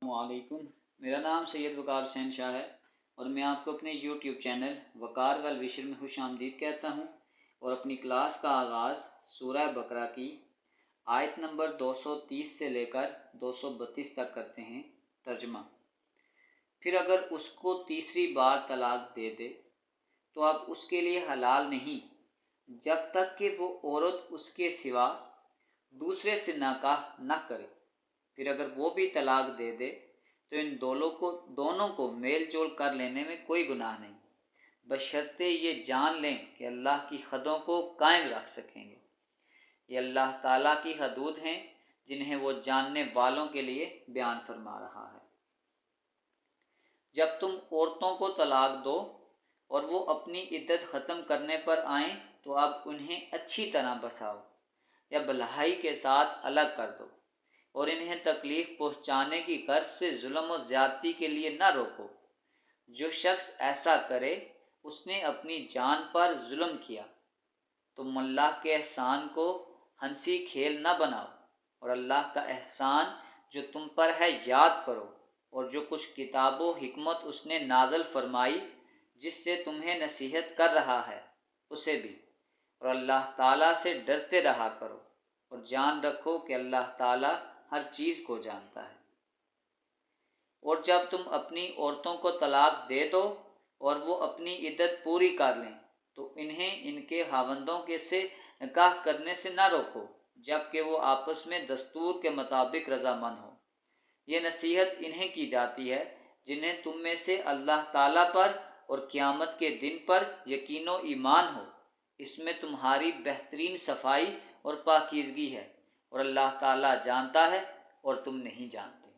वालेकुम। मेरा नाम सैयद वकार हुसैन शाह है और मैं आपको अपने यूट्यूब चैनल वकार वाल विशर में खुश आमदीद कहता हूँ और अपनी क्लास का आगाज़ सूरह बकरा की आयत नंबर 230 से लेकर 232 तक करते हैं। तर्जमा। फिर अगर उसको तीसरी बार तलाक दे दे तो अब उसके लिए हलाल नहीं जब तक कि वो औरत उसके सिवा दूसरे से निकाह न करे। फिर अगर वो भी तलाक दे दे तो इन दोनों को मेल जोल कर लेने में कोई गुनाह नहीं, बशर्ते ये जान लें कि अल्लाह की हदों को कायम रख सकेंगे। ये अल्लाह ताला की हदूद हैं जिन्हें वो जानने वालों के लिए बयान फरमा रहा है। जब तुम औरतों को तलाक दो और वो अपनी इद्दत ख़त्म करने पर आएं तो अब उन्हें अच्छी तरह बसाओ या भलाई के साथ अलग कर दो और इन्हें तकलीफ पहुंचाने की गर्ज से जुल्म और ज्यादती के लिए न रोको। जो शख्स ऐसा करे उसने अपनी जान पर जुल्म किया। तुम अल्लाह के एहसान को हंसी खेल न बनाओ और अल्लाह का एहसान जो तुम पर है याद करो और जो कुछ किताबों हिकमत उसने नाजल फरमाई जिससे तुम्हें नसीहत कर रहा है उसे भी, और अल्लाह ताला से डरते रहा करो और जान रखो कि अल्लाह ताला हर चीज़ को जानता है। और जब तुम अपनी औरतों को तलाक दे दो और वो अपनी इद्दत पूरी कर लें तो इन्हें इनके खावंदों के से निकाह करने से न रोको जबकि वो आपस में दस्तूर के मुताबिक रजामंद हो। ये नसीहत इन्हें की जाती है जिन्हें तुम में से अल्लाह ताला पर और क़यामत के दिन पर यकीन व ईमान हो। इसमें तुम्हारी बेहतरीन सफाई और पाकीज़गी है और अल्लाह ताला जानता है और तुम नहीं जानते।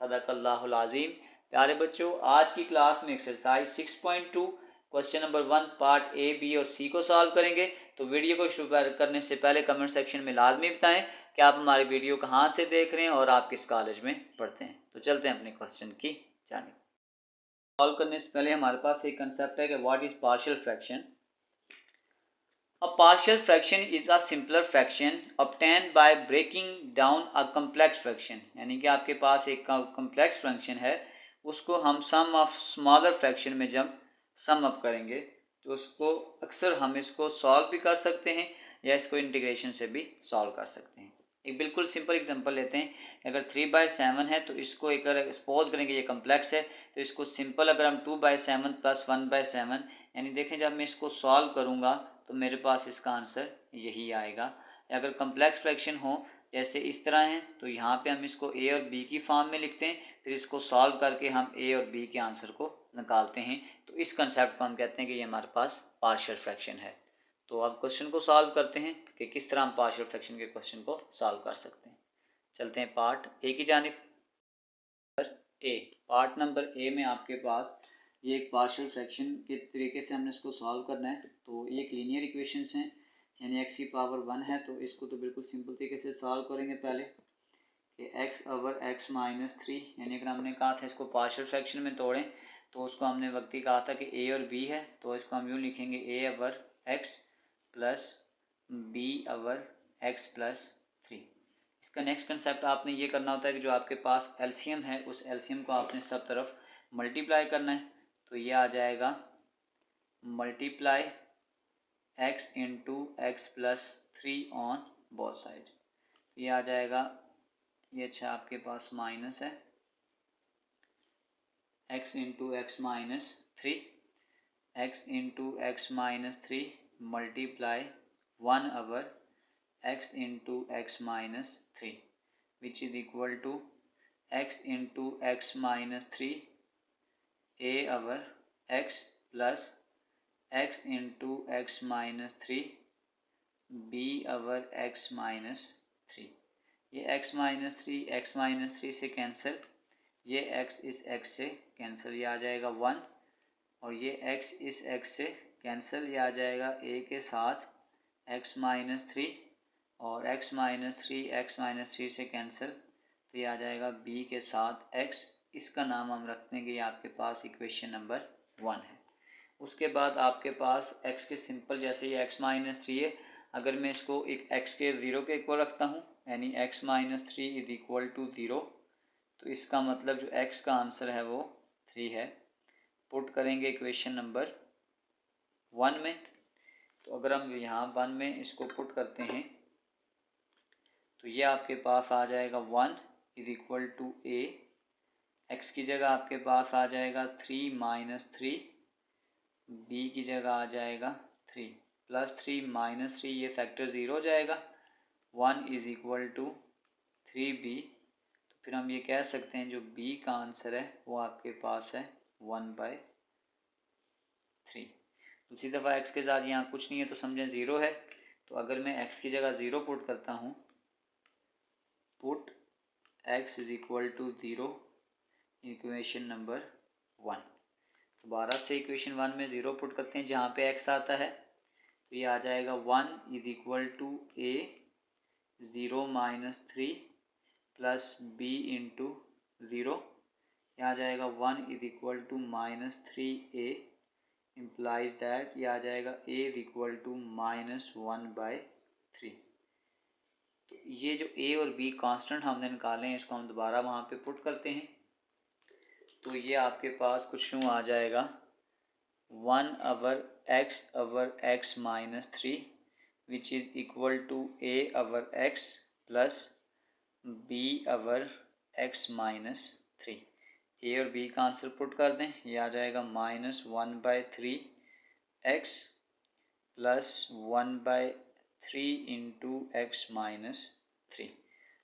सदक़ल्लाहुल अज़ीम। प्यारे बच्चों, आज की क्लास में exercise 6.2 question number 1 part A, B और सी को सॉल्व करेंगे। तो वीडियो को शुरू करने से पहले कमेंट सेक्शन में लाजमी बताएं कि आप हमारी वीडियो कहाँ से देख रहे हैं और आप किस कॉलेज में पढ़ते हैं। तो चलते हैं अपने क्वेश्चन की जानिब। सॉल्व करने से पहले हमारे पास एक कंसेप्ट है कि what is partial fraction. A partial fraction is a simpler fraction obtained by breaking down a complex fraction। यानी कि आपके पास एक कॉम्प्लेक्स फ्रैक्शन है, उसको हम सम ऑफ स्मॉलर फ्रैक्शन में जब सम अप करेंगे तो उसको अक्सर हम इसको सॉल्व भी कर सकते हैं या इसको इंटीग्रेशन से भी सॉल्व कर सकते हैं। एक बिल्कुल सिंपल एग्जांपल लेते हैं। अगर 3/7 है तो इसको एक अगर सपोज करेंगे ये कम्प्लेक्स है तो इसको सिंपल अगर हम 2/7 प्लस 1/7 यानी देखें जब मैं इसको सॉल्व करूँगा तो मेरे पास इसका आंसर यही आएगा। अगर कम्प्लेक्स फ्रैक्शन हो जैसे इस तरह है तो यहाँ पे हम इसको ए और बी की फॉर्म में लिखते हैं, फिर इसको सॉल्व करके हम ए और बी के आंसर को निकालते हैं। तो इस कंसेप्ट को हम कहते हैं कि ये हमारे पास पार्शियल फ्रैक्शन है। तो अब क्वेश्चन को सॉल्व करते हैं कि किस तरह हम पार्शियल फ्रैक्शन के क्वेश्चन को सॉल्व कर सकते हैं। चलते हैं पार्ट ए की जानिब। ए पार्ट नंबर ए में आपके पास ये एक पार्शियल फ्रैक्शन के तरीके से हमने इसको सॉल्व करना है। तो ये एक लीनियर इक्वेशंस हैं, यानी x की पावर 1 है तो इसको तो बिल्कुल सिंपल तरीके से सॉल्व करेंगे पहले कि x ओवर x माइनस 3, यानी अगर हमने कहा था इसको पार्शियल फ्रैक्शन में तोड़ें तो उसको हमने वक्ती कहा था कि a और b है तो इसको हम यूँ लिखेंगे a over x plus b over x plus 3। इसका नेक्स्ट कंसेप्ट आपने ये करना होता है कि जो आपके पास एलसीएम है उस एलसीएम को आपने सब तरफ मल्टीप्लाई करना है। तो ये आ जाएगा multiply x into x plus 3 on both side. ये आ जाएगा, ये अच्छा आपके पास माइनस है x into x minus 3, x into x minus 3 multiply 1 over x into x minus 3 which is equal to x into x minus 3 a over x plus x into x minus 3 b over x minus 3। ये x minus 3 से cancel, ये x इस x से cancel, ये आ जाएगा 1 और ये x इस x से कैंसिल, ये आ जाएगा a के साथ x minus 3 और x माइनस 3 से कैंसिल, तो ये आ जाएगा b के साथ x। इसका नाम हम रखते हैं कि ये आपके पास इक्वेशन नंबर 1 है। उसके बाद आपके पास x के सिंपल जैसे ये x माइनस 3 है, अगर मैं इसको एक x के 0 के इक्वल रखता हूँ यानी x minus 3 is equal to 0 तो इसका मतलब जो x का आंसर है वो 3 है। पुट करेंगे इक्वेशन नंबर 1 में। तो अगर हम यहाँ 1 में इसको पुट करते हैं तो ये आपके पास आ जाएगा 1 is equal to a, x की जगह आपके पास आ जाएगा 3 माइनस 3, b की जगह आ जाएगा 3 प्लस 3 माइनस 3, ये फैक्टर 0 हो जाएगा। 1 इज इक्वल टू 3b। तो फिर हम ये कह सकते हैं जो b का आंसर है वो आपके पास है 1/3। दूसरी दफ़ा x के साथ यहाँ कुछ नहीं है तो समझें 0 है। तो अगर मैं x की जगह 0 पुट करता हूँ, put x is equal to 0 equation number 1। दोबारा से इक्वेशन 1 में 0 पुट करते हैं जहाँ पे x आता है, तो ये आ जाएगा 1 is equal to a 0 minus 3 plus b into 0। यहाँ आ जाएगा 1 is equal to minus 3a implies that ये आ जाएगा a is equal to minus 1/3। तो ये जो a और b कांस्टेंट हमने निकाले हैं इसको हम दोबारा वहाँ पे पुट करते हैं। तो ये आपके पास कुछ यूँ आ जाएगा 1/x minus 3 which is equal to a/x plus b/x minus 3। A और बी का आंसर पुट कर दें, ये आ जाएगा minus 1/3x plus 1/3 into x minus 3।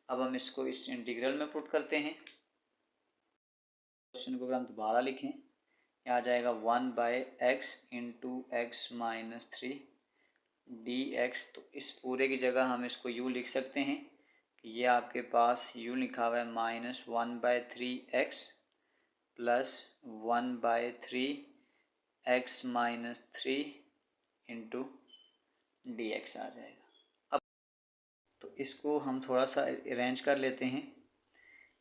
अब हम इसको इस इंटीग्रल में पुट करते हैं। क्वेश्चन को अगर हम दोबारा लिखें, ये आ जाएगा 1/x into x minus 3 dx। तो इस पूरे की जगह हम इसको u लिख सकते हैं कि ये आपके पास u लिखा हुआ है minus 1/3x plus 1/3x minus 3 into dx आ जाएगा। अब तो इसको हम थोड़ा सा अरेंज कर लेते हैं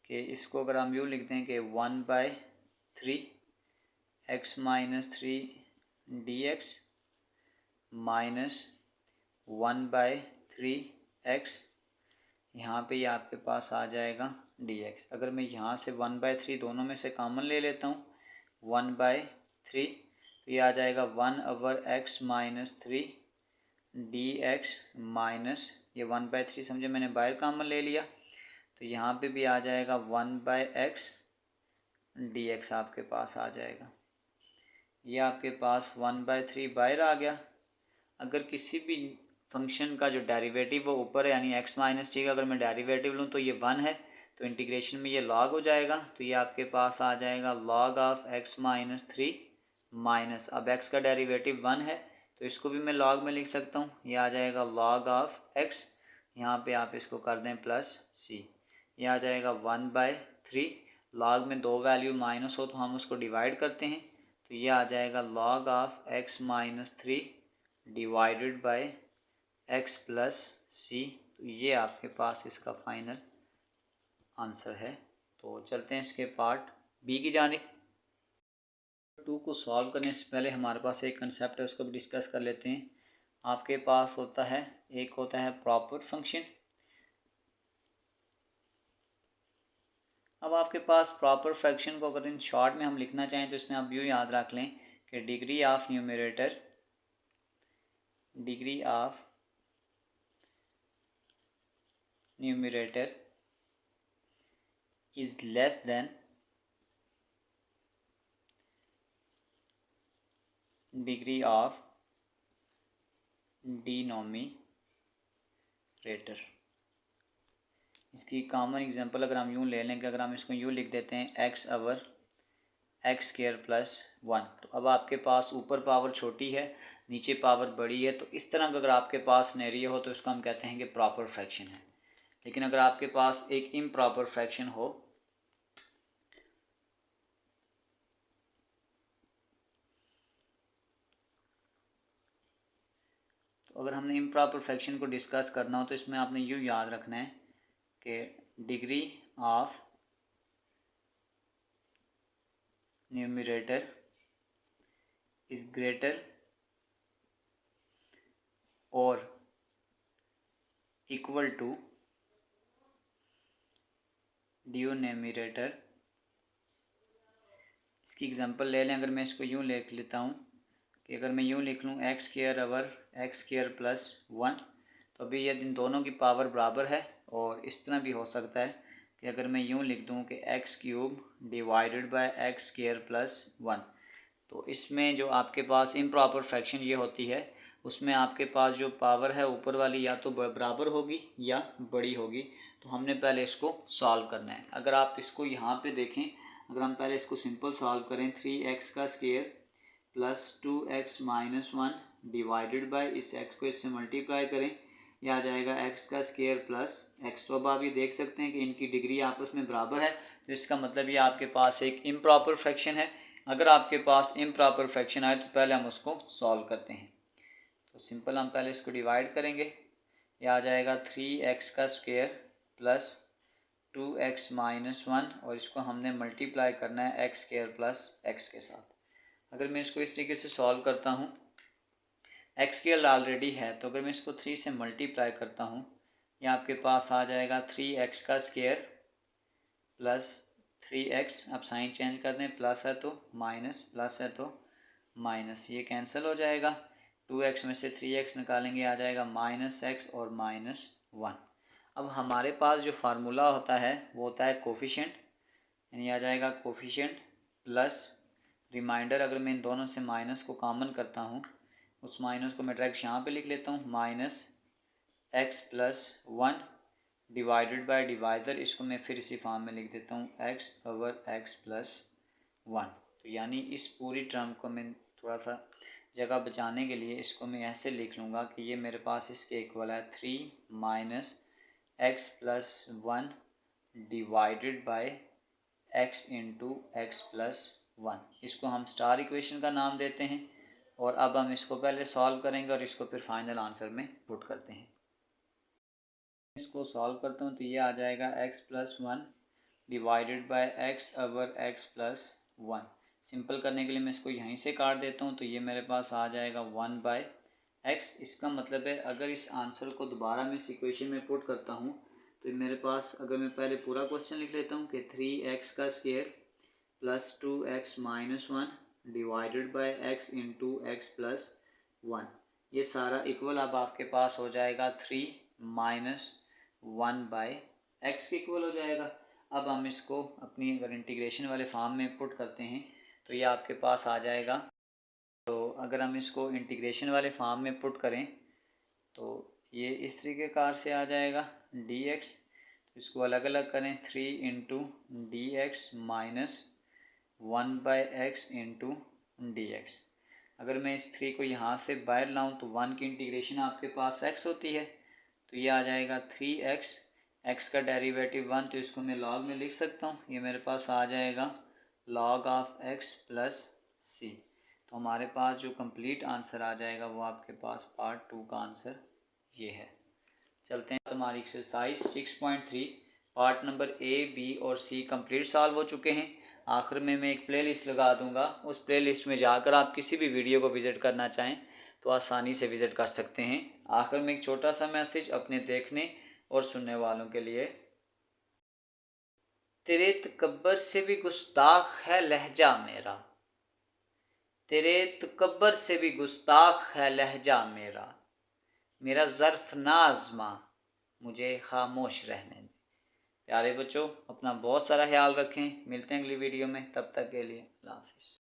कि इसको अगर हम यूँ लिखते हैं कि 1/3x minus 3 dx minus 1/3x, यहाँ पे ये आपके पास आ जाएगा dx। अगर मैं यहाँ से 1/3 दोनों में से कॉमन ले लेता हूँ 1/3, तो ये आ जाएगा 1/x माइनस 3 dx माइनस ये 1/3 समझे मैंने बाहर कॉमन ले लिया, तो यहाँ पे भी आ जाएगा 1/x dx आपके पास आ जाएगा। ये आपके पास 1/3 बाहर आ गया। अगर किसी भी फंक्शन का जो डेरिवेटिव वो ऊपर है यानी x माइनस 3 का अगर मैं डेरिवेटिव लूँ तो ये 1 है, तो इंटीग्रेशन में ये लॉग हो जाएगा। तो ये आपके पास आ जाएगा log of x minus 3 minus, अब x का डेरिवेटिव 1 है तो इसको भी मैं लॉग में लिख सकता हूँ। ये आ जाएगा लॉग ऑफ x, यहाँ पे आप इसको कर दें प्लस c, ये आ जाएगा 1/3। लॉग में दो वैल्यू माइनस हो तो हम उसको डिवाइड करते हैं, तो ये आ जाएगा log of x minus 3 divided by x plus c। तो ये आपके पास इसका फाइनल आंसर है। तो चलते हैं इसके पार्ट बी की जानिब। 2 को सॉल्व करने से पहले हमारे पास एक कंसेप्ट है उसको भी डिस्कस कर लेते हैं। आपके पास होता है एक होता है प्रॉपर फंक्शन। अब आपके पास प्रॉपर फ्रैक्शन को अगर इन शॉर्ट में हम लिखना चाहें तो इसमें आप यूँ याद रख लें कि degree of numerator is less than degree of denominator। इसकी कॉमन एग्जांपल अगर हम यूँ ले लें कि अगर हम इसको यूँ लिख देते हैं x/x² प्लस 1, तो अब आपके पास ऊपर पावर छोटी है नीचे पावर बड़ी है, तो इस तरह का अगर आपके पास सिनेरियो हो तो इसको हम कहते हैं कि प्रॉपर फ्रैक्शन है। लेकिन अगर आपके पास एक इम्प्रॉपर फ्रैक्शन हो, तो अगर हमने इम्प्रॉपर फ्रैक्शन को डिस्कस करना हो तो इसमें आपने यूँ याद रखना है कि degree of numerator is greater और इक्वल टू डिनोमिनेटर, इसकी एग्जांपल ले लें। अगर मैं इसको यूँ लिख लेता हूँ कि अगर मैं यूँ लिख लूँ x square over x square plus 1, तो अभी ये इन दोनों की पावर बराबर है। और इस तरह भी हो सकता है कि अगर मैं यूँ लिख दूँ कि x cube divided by x square plus 1, तो इसमें जो आपके पास इम्प्रॉपर फ्रैक्शन ये होती है, उसमें आपके पास जो पावर है ऊपर वाली या तो बराबर होगी या बड़ी होगी। तो हमने पहले इसको सॉल्व करना है। अगर आप इसको यहाँ पे देखें, अगर हम पहले इसको सिंपल सॉल्व करें, 3x का square plus 2x minus 1 divided by इस x को इससे मल्टीप्लाई करें, यह आ जाएगा x का स्क्वायर प्लस x। तो अब आप ये देख सकते हैं कि इनकी डिग्री आपस में बराबर है, तो इसका मतलब ये आपके पास एक इम्प्रॉपर फ्रैक्शन है। अगर आपके पास इम्प्रॉपर फ्रैक्शन आए तो पहले हम उसको सॉल्व करते हैं। तो सिंपल हम पहले इसको डिवाइड करेंगे, यह आ जाएगा 3x का स्क्वायर प्लस 2x माइनस 1, और इसको हमने मल्टीप्लाई करना है एक्स स्क्वायर प्लस एक्स के साथ। अगर मैं इसको इस तरीके से सॉल्व करता हूँ, एक्स स्क्वायर ऑलरेडी है, तो अगर मैं इसको 3 से मल्टीप्लाई करता हूँ, ये आपके पास आ जाएगा 3x का स्क्वायर प्लस 3x। अब साइन चेंज कर दें, प्लस है तो माइनस, प्लस है तो माइनस, ये कैंसिल हो जाएगा। 2x में से 3x निकालेंगे, आ जाएगा माइनस x और माइनस 1। अब हमारे पास जो फार्मूला होता है वो होता है कोफिशिएंट, यानी आ जाएगा कोफिशिएंट प्लस रिमाइंडर। अगर मैं इन दोनों से माइनस को कॉमन करता हूँ, उस माइनस को मैं डायरेक्ट यहाँ पे लिख लेता हूँ, minus x plus 1 divided by divider, इसको मैं फिर इसी फॉर्म में लिख देता हूँ x ओवर x प्लस 1। तो यानी इस पूरी टर्म को मैं थोड़ा सा जगह बचाने के लिए इसको मैं ऐसे लिख लूँगा कि ये मेरे पास इसके इक्वल है 3 minus x plus 1 divided by x into x plus 1। इसको हम स्टार इक्वेशन का नाम देते हैं। और अब हम इसको पहले सॉल्व करेंगे और इसको फिर फाइनल आंसर में पुट करते हैं। इसको सॉल्व करता हूँ तो ये आ जाएगा x plus 1 divided by x over x plus 1। Simple करने के लिए मैं इसको यहीं से काट देता हूँ, तो ये मेरे पास आ जाएगा 1 बाय एक्स। इसका मतलब है अगर इस आंसर को दोबारा मैं इस इक्वेशन में पुट करता हूँ, तो मेरे पास, अगर मैं पहले पूरा क्वेश्चन लिख लेता हूँ कि 3x का square plus 2x minus 1 divided by X into x plus 1, ये सारा इक्वल अब आपके पास हो जाएगा 3 माइनस 1 बाय एक्स के इक्वल हो जाएगा। अब हम इसको अपनी अगर इंटीग्रेशन वाले फॉर्म में पुट करते हैं तो ये आपके पास आ जाएगा। तो अगर हम इसको इंटीग्रेशन वाले फॉर्म में पुट करें तो ये इस तरीके कार से आ जाएगा dx। इसको अलग अलग करें, 3 into D X minus 1 by X into D X. अगर मैं इस 3 को यहाँ से बाहर लाऊं तो 1 की इंटीग्रेशन आपके पास x होती है, तो ये आ जाएगा 3x, x का डेरिवेटिव 1, तो इसको मैं लॉग में लिख सकता हूँ। ये मेरे पास आ जाएगा log of x plus c। तो हमारे पास जो कंप्लीट आंसर आ जाएगा वो आपके पास पार्ट 2 का आंसर ये है। चलते हैं हमारी exercise 6.3 part number A, B और सी कंप्लीट सॉल्व हो चुके हैं। आखिर में मैं एक प्लेलिस्ट लगा दूंगा, उस प्लेलिस्ट में जाकर आप किसी भी वीडियो को विज़िट करना चाहें तो आसानी से विज़िट कर सकते हैं। आखिर में एक छोटा सा मैसेज अपने देखने और सुनने वालों के लिए, तेरे तकब्बर से भी गुस्ताख है लहजा मेरा, तेरे तकब्बर से भी गुस्ताख है लहजा मेरा, मेरा ज़र्फ ना आज़मा मुझे खामोश रहने दे। प्यारे बच्चों, अपना बहुत सारा ख्याल रखें। मिलते हैं अगली वीडियो में, तब तक के लिए अल्लाह हाफ़िज़।